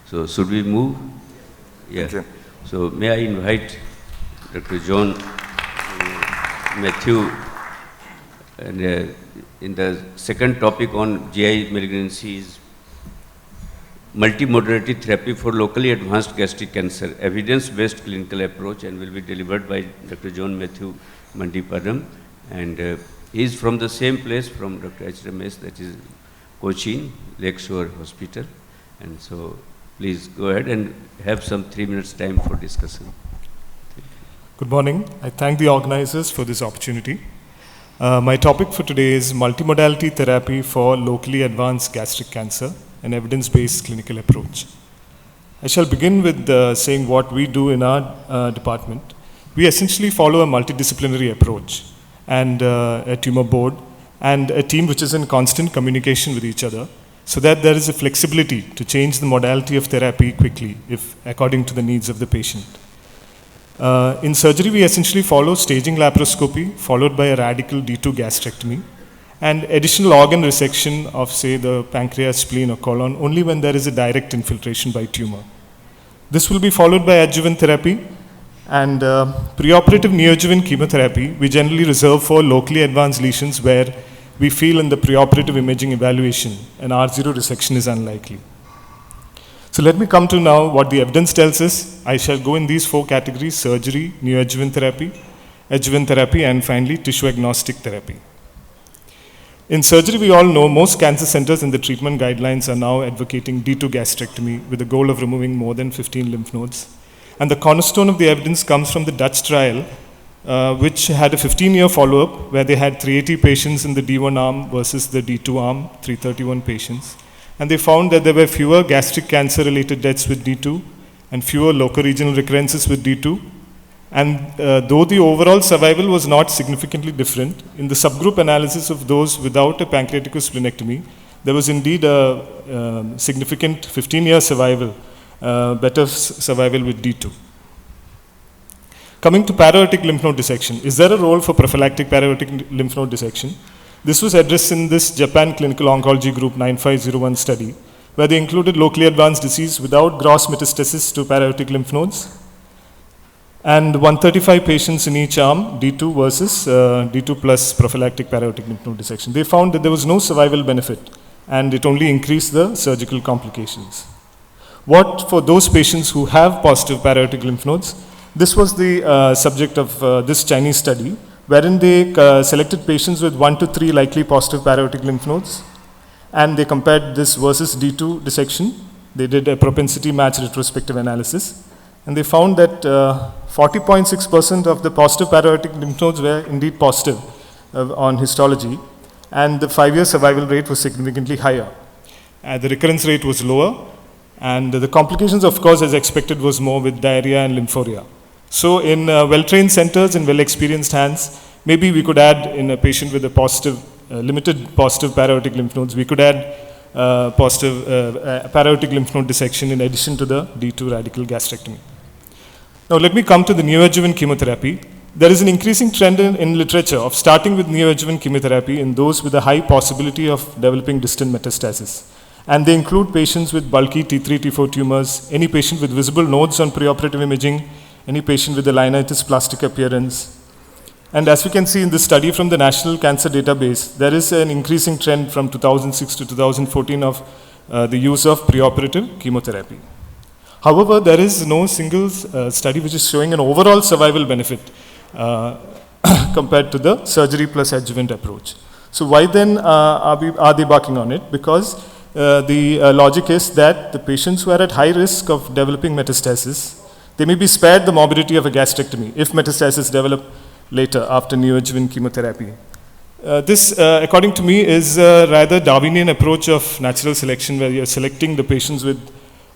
So should we move? Yeah. Thank you. So may I invite Dr. John Mathew, and in the second topic on GI malignancies, multimodality therapy for locally advanced gastric cancer, evidence-based clinical approach, and will be delivered by Dr. John Mathew Manipadam. And he is from the same place from Dr. H. Ramesh, that is Cochin, Lakeshore Hospital. And so please go ahead and have some 3 minutes time for discussion. Good morning. I thank the organizers for this opportunity. My topic for today is multimodality therapy for locally advanced gastric cancer, an evidence-based clinical approach. I shall begin with saying what we do in our department. We essentially follow a multidisciplinary approach and a tumor board and a team which is in constant communication with each other so that there is a flexibility to change the modality of therapy quickly if according to the needs of the patient. In surgery, we essentially follow staging laparoscopy followed by a radical D2 gastrectomy and additional organ resection of, say, the pancreas, spleen, or colon only when there is a direct infiltration by tumor. This will be followed by adjuvant therapy and preoperative neoadjuvant chemotherapy we generally reserve for locally advanced lesions where we feel in the preoperative imaging evaluation an R0 resection is unlikely. So let me come to now what the evidence tells us. I shall go in these 4 categories: surgery, neoadjuvant therapy, adjuvant therapy, and finally tissue agnostic therapy. In surgery, we all know most cancer centers in the treatment guidelines are now advocating D2 gastrectomy with the goal of removing more than 15 lymph nodes. And the cornerstone of the evidence comes from the Dutch trial, which had a 15-year follow-up where they had 380 patients in the D1 arm versus the D2 arm, 331 patients. And they found that there were fewer gastric cancer-related deaths with D2 and fewer locoregional recurrences with D2. And though the overall survival was not significantly different, in the subgroup analysis of those without a pancreaticosplenectomy, there was indeed a significant 15-year survival, better survival with D2. Coming to para-aortic lymph node dissection, is there a role for prophylactic para-aortic lymph node dissection? This was addressed in this Japan Clinical Oncology Group 9501 study, where they included locally advanced disease without gross metastasis to para-aortic lymph nodes, and 135 patients in each arm, D2 versus D2 plus prophylactic para-aortic lymph node dissection. They found that there was no survival benefit, and it only increased the surgical complications. What for those patients who have positive para-aortic lymph nodes? This was the subject of this Chinese study, wherein they selected patients with 1 to 3 likely positive para-aortic lymph nodes, and they compared this versus D2 dissection. They did a propensity match retrospective analysis, and they found that 40.6% of the positive para-aortic lymph nodes were indeed positive on histology, and the 5-year survival rate was significantly higher. The recurrence rate was lower, and the complications, of course, as expected, was more with diarrhea and lymphoria. So in well-trained centers and well-experienced hands, maybe we could add in a patient with a positive, limited positive para-aortic lymph nodes, we could add positive para-aortic lymph node dissection in addition to the D2 radical gastrectomy. Now let me come to the neoadjuvant chemotherapy. There is an increasing trend in literature of starting with neoadjuvant chemotherapy in those with a high possibility of developing distant metastasis. And they include patients with bulky T3, T4 tumors, any patient with visible nodes on preoperative imaging, any patient with a linitis plastic appearance. And as we can see in this study from the National Cancer Database, there is an increasing trend from 2006 to 2014 of the use of preoperative chemotherapy. However, there is no single study which is showing an overall survival benefit compared to the surgery plus adjuvant approach. So why then are they barking on it? Because the logic is that the patients who are at high risk of developing metastasis, they may be spared the morbidity of a gastrectomy if metastasis develop later after neoadjuvant chemotherapy. This, according to me, is a rather Darwinian approach of natural selection where you're selecting the patients with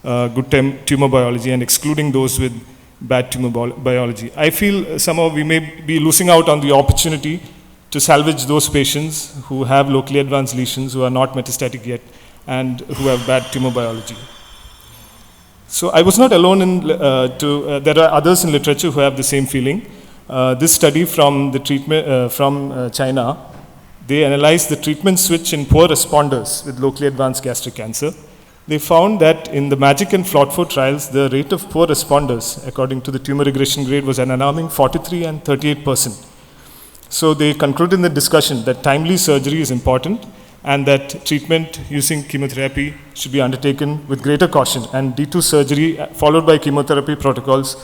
good tumor biology and excluding those with bad tumor biology. I feel somehow we may be losing out on the opportunity to salvage those patients who have locally advanced lesions who are not metastatic yet and who have bad tumor biology. So I was not alone in, there are others in literature who have the same feeling. This study from the treatment from China, they analyzed the treatment switch in poor responders with locally advanced gastric cancer. they found that in the MAGIC and FLOT4 trials, the rate of poor responders, according to the tumor regression grade, was an alarming 43 and 38%. So they concluded in the discussion that timely surgery is important and that treatment using chemotherapy should be undertaken with greater caution, and D2 surgery followed by chemotherapy protocols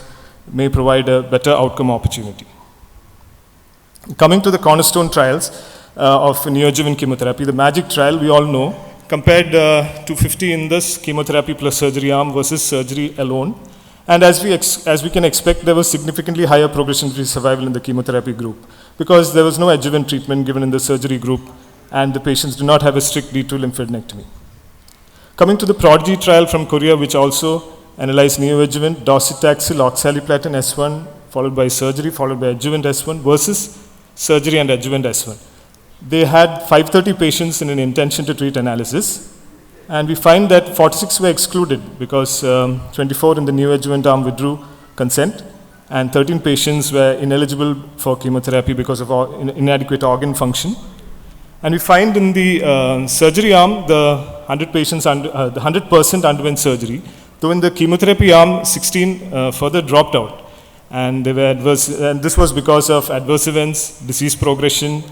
may provide a better outcome opportunity. Coming to the cornerstone trials of neoadjuvant chemotherapy, the MAGIC trial, we all know, compared 250 in this chemotherapy plus surgery arm versus surgery alone. And as we can expect, there was significantly higher progression-free survival in the chemotherapy group because there was no adjuvant treatment given in the surgery group and the patients do not have a strict D2 lymphadenectomy. Coming to the Prodigy trial from Korea, which also analyzed neoadjuvant, docetaxel, oxaliplatin S1, followed by surgery, followed by adjuvant S1 versus surgery and adjuvant S1. They had 530 patients in an intention to treat analysis. And we find that 46 were excluded because 24 in the neoadjuvant arm withdrew consent and 13 patients were ineligible for chemotherapy because of inadequate organ function. And we find in the surgery arm, the 100 patients, the 100% underwent surgery, though in the chemotherapy arm, 16 further dropped out. And they were adverse, and this was because of adverse events, disease progression,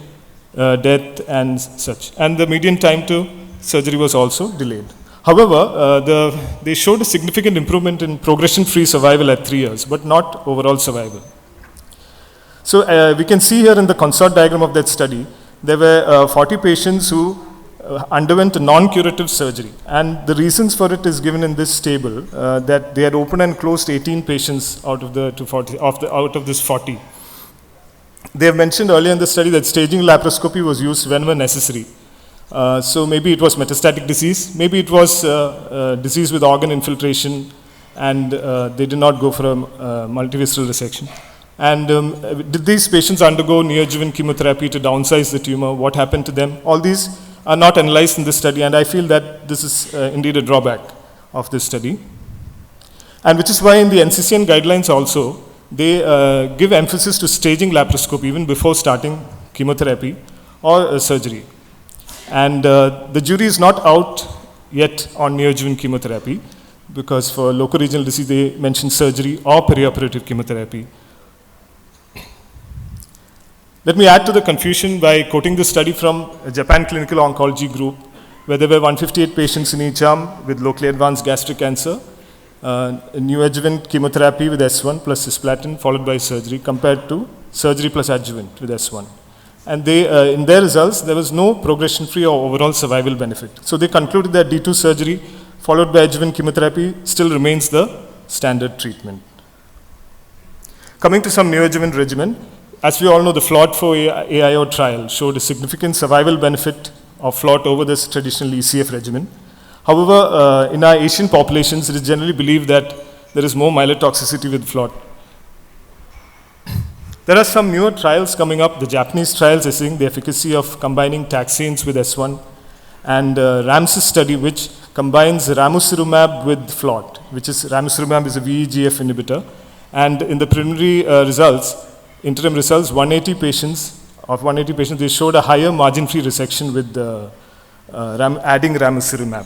death, and such. And the median time to surgery was also delayed. However, they showed a significant improvement in progression-free survival at 3 years, but not overall survival. So we can see here in the consort diagram of that study, there were 40 patients who underwent non-curative surgery. And the reasons for it is given in this table, that they had opened and closed 18 patients out of this 40. They have mentioned earlier in the study that staging laparoscopy was used whenever necessary. So maybe it was metastatic disease, maybe it was disease with organ infiltration, and they did not go for a multivisceral resection. And did these patients undergo neoadjuvant chemotherapy to downsize the tumor? What happened to them? All these are not analyzed in this study, and I feel that this is indeed a drawback of this study. And which is why in the NCCN guidelines also, they give emphasis to staging laparoscopy even before starting chemotherapy or surgery. And the jury is not out yet on neoadjuvant chemotherapy because for local regional disease they mention surgery or perioperative chemotherapy. Let me add to the confusion by quoting the study from a Japan Clinical Oncology Group where there were 158 patients in each arm with locally advanced gastric cancer, neoadjuvant chemotherapy with S1 plus cisplatin followed by surgery compared to surgery plus adjuvant with S1. And they, in their results, there was no progression-free or overall survival benefit. So they concluded that D2 surgery followed by adjuvant chemotherapy still remains the standard treatment. Coming to some neoadjuvant regimen, as we all know, the FLOT4 AIO trial showed a significant survival benefit of FLOT over this traditional ECF regimen. However, in our Asian populations, it is generally believed that there is more myelotoxicity with FLOT. There are some newer trials coming up. The Japanese trials assessing the efficacy of combining taxanes with S1, and Ramses study, which combines ramucirumab with FLOT, which is ramucirumab is a VEGF inhibitor. And in the preliminary results, interim results, 180 patients, they showed a higher margin-free resection with adding ramucirumab.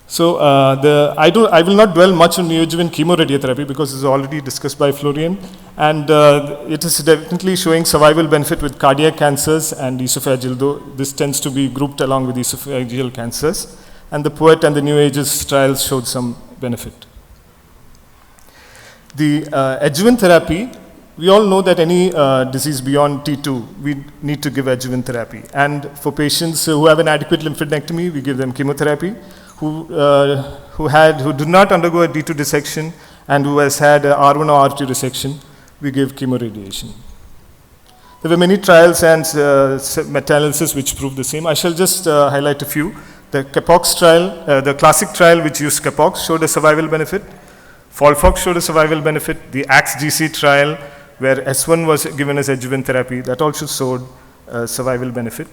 So I will not dwell much on neoadjuvant chemoradiotherapy because it's already discussed by Florian, and it is definitely showing survival benefit with cardiac cancers and esophageal, though this tends to be grouped along with esophageal cancers. And the POET and the New Ages trials showed some benefit. The adjuvant therapy, we all know that any disease beyond T2, we need to give adjuvant therapy. And for patients who have an adequate lymphadenectomy, we give them chemotherapy. Who did not undergo a D2 dissection and who has had a R1 or R2 resection, we give chemoradiation. There were many trials and meta-analysis which proved the same. I shall just highlight a few. The CAPOX trial, the classic trial which used CAPOX showed a survival benefit. FOLFOX showed a survival benefit. The AXGC trial where S1 was given as adjuvant therapy, that also showed a survival benefit.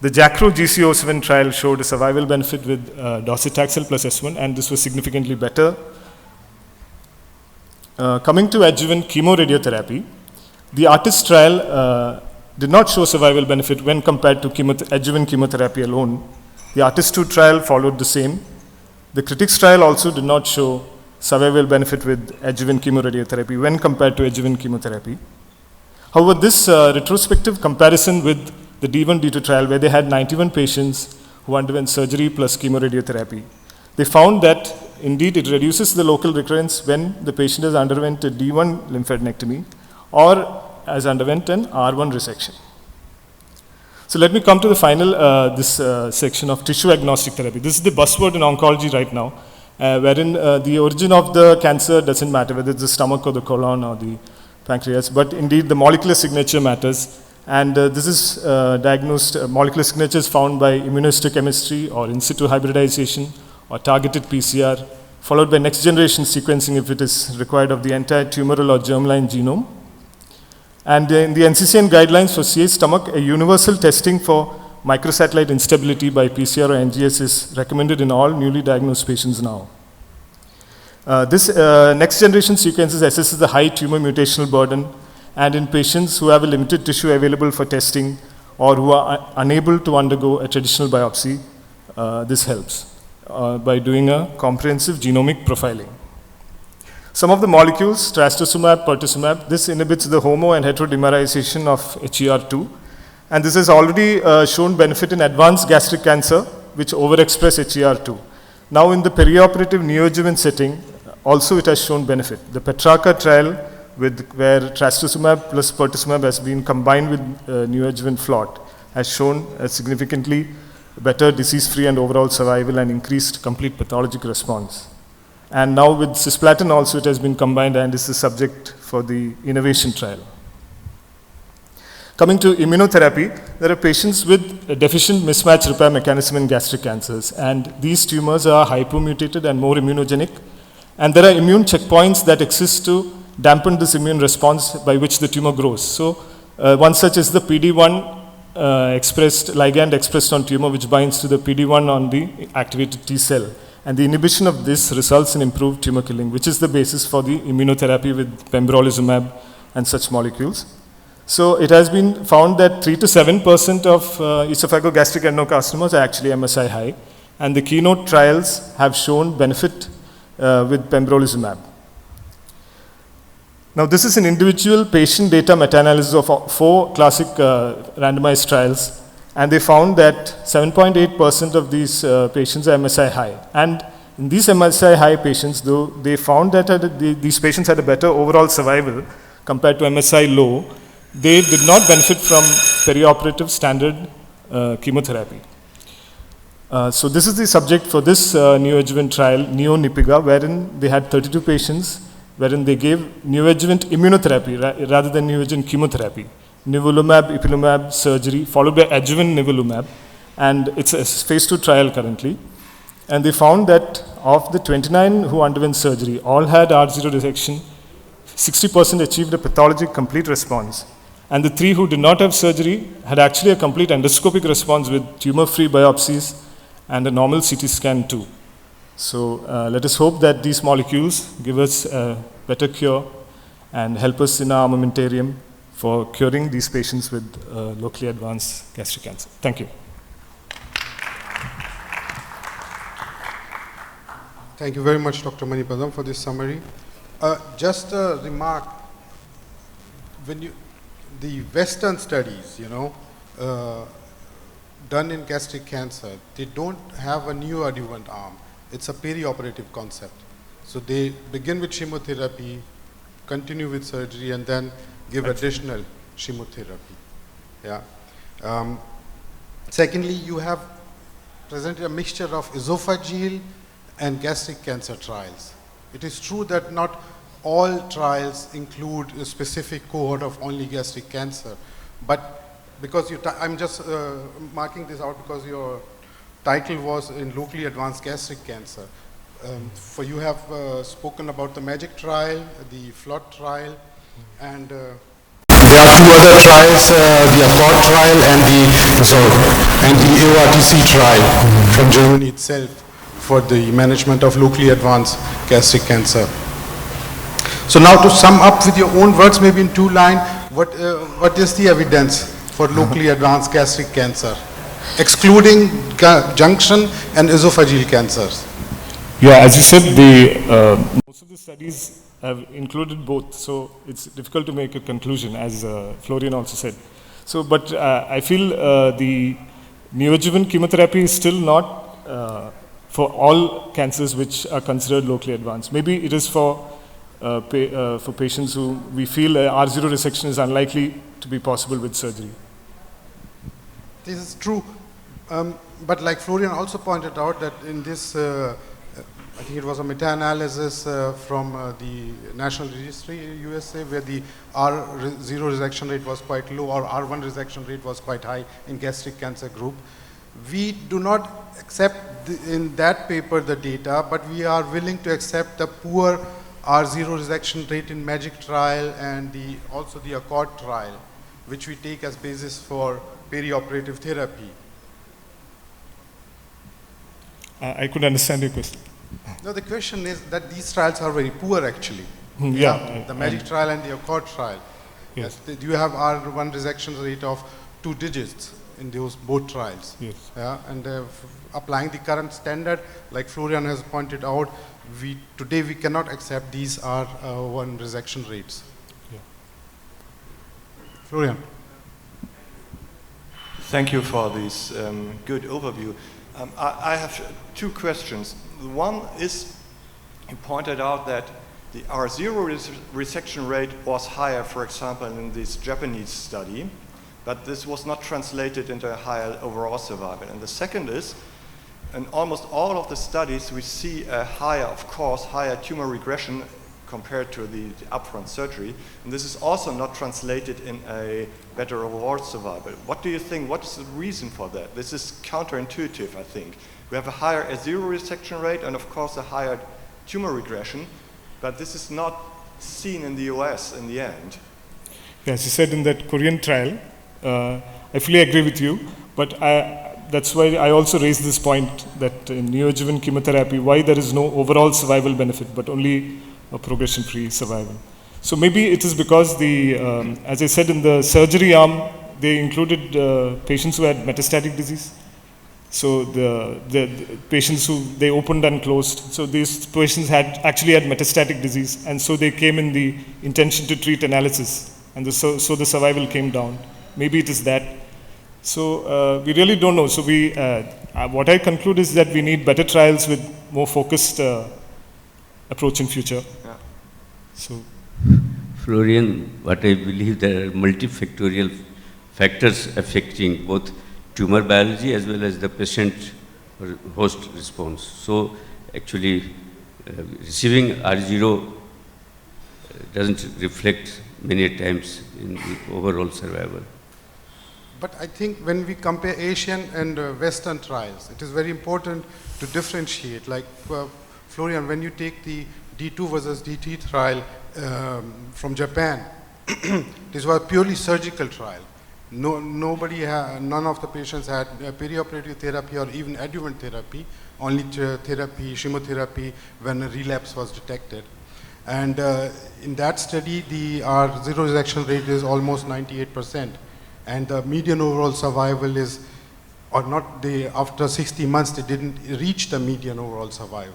The JACRO GC07 trial showed a survival benefit with docetaxel plus S1, and this was significantly better. Coming to adjuvant chemoradiotherapy, the ARTIST trial did not show survival benefit when compared to adjuvant chemotherapy alone. The ARTIST-2 trial followed the same. The CRITICS trial also did not show survival benefit with adjuvant chemoradiotherapy when compared to adjuvant chemotherapy. However, this retrospective comparison with the D1, D2 trial, where they had 91 patients who underwent surgery plus chemoradiotherapy, they found that indeed it reduces the local recurrence when the patient has underwent a D1 lymphadenectomy or has underwent an R1 resection. So let me come to the final section of tissue agnostic therapy. This is the buzzword in oncology right now, wherein the origin of the cancer doesn't matter, whether it's the stomach or the colon or the pancreas, but indeed the molecular signature matters. And this is diagnosed, molecular signatures found by immunohistochemistry or in situ hybridization or targeted PCR, followed by next generation sequencing if it is required of the entire tumoral or germline genome. And in the NCCN guidelines for CA stomach, a universal testing for microsatellite instability by PCR or NGS is recommended in all newly diagnosed patients now. This next generation sequences assesses the high tumor mutational burden, and in patients who have a limited tissue available for testing or who are unable to undergo a traditional biopsy, this helps by doing a comprehensive genomic profiling. Some of the molecules, trastuzumab, pertuzumab, this inhibits the homo and heterodimerization of HER2, and this has already shown benefit in advanced gastric cancer, which overexpress HER2. Now in the perioperative neoadjuvant setting, also it has shown benefit. The Petrarca trial, where trastuzumab plus pertuzumab has been combined with neoadjuvant FLOT, has shown a significantly better disease-free and overall survival and increased complete pathologic response. And now with cisplatin also it has been combined and is the subject for the innovation trial. Coming to immunotherapy, there are patients with a deficient mismatch repair mechanism in gastric cancers, and these tumors are hypomutated and more immunogenic, and there are immune checkpoints that exist to dampen this immune response by which the tumor grows. So one such is the PD-1 ligand expressed on tumor, which binds to the PD-1 on the activated T cell. And the inhibition of this results in improved tumor killing, which is the basis for the immunotherapy with pembrolizumab and such molecules. So it has been found that 3 to 7% of esophagogastric adenocarcinomas are actually MSI high, and the keynote trials have shown benefit with pembrolizumab. Now this is an individual patient data meta-analysis of 4 classic randomized trials, and they found that 7.8% of these patients are MSI high. And in these MSI high patients, though, they found that these patients had a better overall survival compared to MSI low, they did not benefit from perioperative standard chemotherapy. So this is the subject for this neoadjuvant trial, NEO-NIPIGA, wherein they had 32 patients, wherein they gave neoadjuvant immunotherapy rather than neoadjuvant chemotherapy. Nivolumab, ipilimumab surgery, followed by adjuvant nivolumab, and it's a phase 2 trial currently. And they found that of the 29 who underwent surgery, all had R0 resection, 60% achieved a pathologic complete response. And the 3 who did not have surgery had actually a complete endoscopic response with tumor-free biopsies and a normal CT scan too. So let us hope that these molecules give us a better cure and help us in our armamentarium for curing these patients with locally advanced gastric cancer. Thank you. Thank you very much, Dr. Manipadam, for this summary. Just a remark, when the Western studies, done in gastric cancer, they don't have a neoadjuvant arm. It's a perioperative concept. So they begin with chemotherapy, continue with surgery, and then give additional chemotherapy. Yeah. Secondly, you have presented a mixture of esophageal and gastric cancer trials. It is true that not all trials include a specific cohort of only gastric cancer, but because I'm just marking this out because your title was in locally advanced gastric cancer. For you have spoken about the MAGIC trial, the FLOT trial, and there are 2 other trials, the ACCORD trial and the AORTC trial from Germany itself for the management of locally advanced gastric cancer. So now to sum up with your own words, maybe in 2 lines, what is the evidence for locally advanced gastric cancer? excluding junction and esophageal cancers. Yeah, as you said, most of the studies have included both, so it's difficult to make a conclusion, as Florian also said. So, but I feel the neoadjuvant chemotherapy is still not for all cancers which are considered locally advanced. Maybe it is for patients who we feel R0 resection is unlikely to be possible with surgery. This is true, but like Florian also pointed out that in this, I think it was a meta-analysis from the National Registry USA where the R0 resection rate was quite low or R1 resection rate was quite high in gastric cancer group. We do not accept in that paper the data, but we are willing to accept the poor R0 resection rate in MAGIC trial and also the ACCORD trial, which we take as basis for perioperative therapy. I could understand your question. No, the question is that these trials are very poor actually. Yeah. The MAGIC trial and the ACCORD trial. Yes. You have R1 resection rate of 2 digits in those both trials. Yes. Yeah, and applying the current standard, like Florian has pointed out, today we cannot accept these R1 resection rates. Yeah. Florian. Thank you for this good overview. I have 2 questions. One is, you pointed out that the R0 resection rate was higher, for example, in this Japanese study, but this was not translated into a higher overall survival. And the second is, in almost all of the studies, we see a higher tumor regression compared to the upfront surgery. And this is also not translated in a better overall survival. What do you think? What is the reason for that? This is counterintuitive, I think. We have a higher R0 resection rate and, of course, a higher tumor regression, but this is not seen in the US in the end. Yeah, as you said in that Korean trial, I fully agree with you, but that's why I also raised this point that in neoadjuvant chemotherapy, why there is no overall survival benefit, but only a progression-free survival. So maybe it is because as I said, in the surgery arm, they included patients who had metastatic disease. So the patients who they opened and closed, so these patients actually had metastatic disease, and so they came in the intention to treat analysis, and so the survival came down. Maybe it is that. So we really don't know. So what I conclude is that we need better trials with more focused approach in future. Yeah. So, Florian, what I believe there are multifactorial factors affecting both tumor biology as well as the patient or host response. So actually receiving R0 doesn't reflect many times in the overall survival. But I think when we compare Asian and Western trials, it is very important to differentiate. Like Florian, when you take the D2 versus DT trial from Japan, this was a purely surgical trial. None of the patients had perioperative therapy or even adjuvant therapy, only therapy, chemotherapy when a relapse was detected. And in that study, the R0 resection rate is almost 98%. And the median overall survival is, after 60 months, they didn't reach the median overall survival.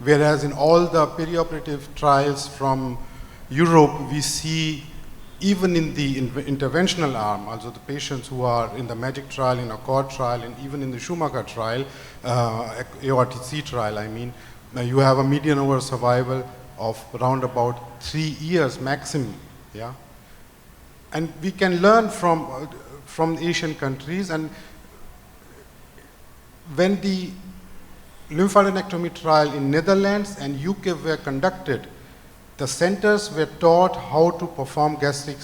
Whereas in all the perioperative trials from Europe, we see even in the interventional arm, also the patients who are in the MAGIC trial, in ACCORD trial, and even in the Schumacher trial, AORTC trial, I mean, you have a median overall survival of around about 3 years maximum, yeah? And we can learn from Asian countries, and when the lymphadenectomy trial in Netherlands and UK were conducted, the centers were taught how to perform gastric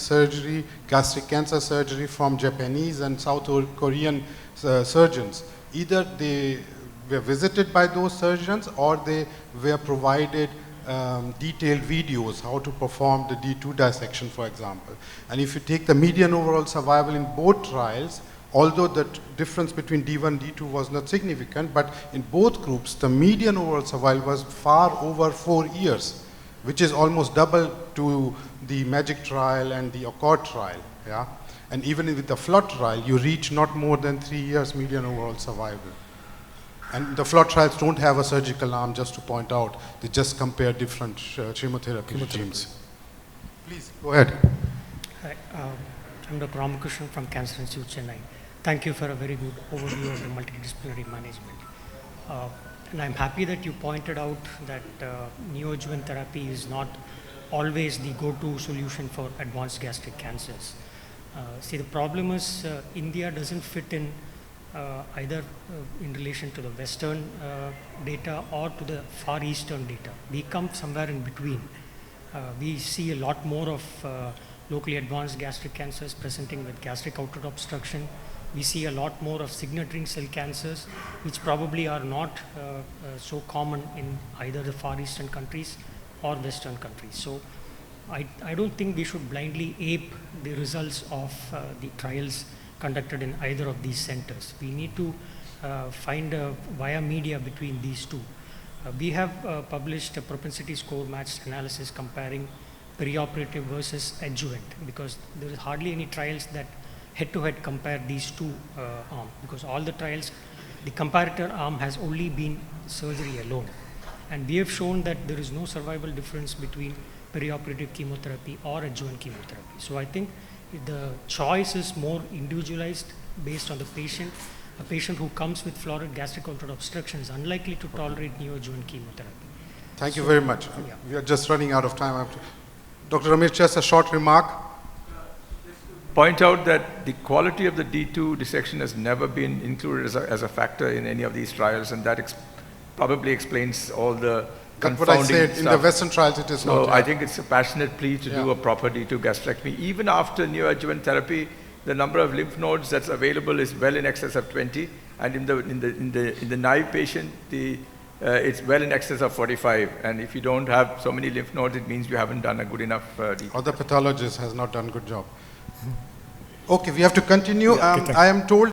cancer surgery from Japanese and South Korean surgeons. Either they were visited by those surgeons or they were provided detailed videos how to perform the D2 dissection, for example. And if you take the median overall survival in both trials, although the difference between D1 and D2 was not significant, but in both groups, the median overall survival was far over 4 years, which is almost double to the MAGIC trial and the ACCORD trial. Yeah? And even with the flood trial, you reach not more than 3 years median overall survival. And the flood trials don't have a surgical arm, just to point out. They just compare different chemotherapy regimes. Please, go ahead. Hi, I'm Dr. Ramakrishnan from Cancer Institute, Chennai. Thank you for a very good overview of the multidisciplinary management. And I'm happy that you pointed out that neoadjuvant therapy is not always the go-to solution for advanced gastric cancers. See, the problem is India doesn't fit in either in relation to the Western data or to the Far Eastern data. We come somewhere in between. We see a lot more of locally advanced gastric cancers presenting with gastric outlet obstruction. We see a lot more of signet ring cell cancers, which probably are not so common in either the Far Eastern countries or Western countries. So I don't think we should blindly ape the results of the trials conducted in either of these centers. We need to find a via media between these two. We have published a propensity score matched analysis comparing perioperative versus adjuvant, because there is hardly any trials that head-to-head compare these two arms, because all the trials, the comparator arm has only been surgery alone. And we have shown that there is no survival difference between perioperative chemotherapy or adjuvant chemotherapy. So I think the choice is more individualized based on the patient. A patient who comes with florid gastric outlet obstruction is unlikely to tolerate neoadjuvant chemotherapy. Thank you very much. Yeah. We are just running out of time. Dr. Ramesh, just a short remark. Point out that the quality of the D2 dissection has never been included as a factor in any of these trials, and that probably explains all the confounding what I said, stuff. in the Western trials it is not. So I think it's a passionate plea to do a proper D2 gastrectomy. Even after neoadjuvant therapy, the number of lymph nodes that's available is well in excess of 20, and in the naive patient, it's well in excess of 45. And if you don't have so many lymph nodes, it means you haven't done a good enough D2. Or the pathologist has not done a good job. Okay, we have to continue. Yeah, okay, I am told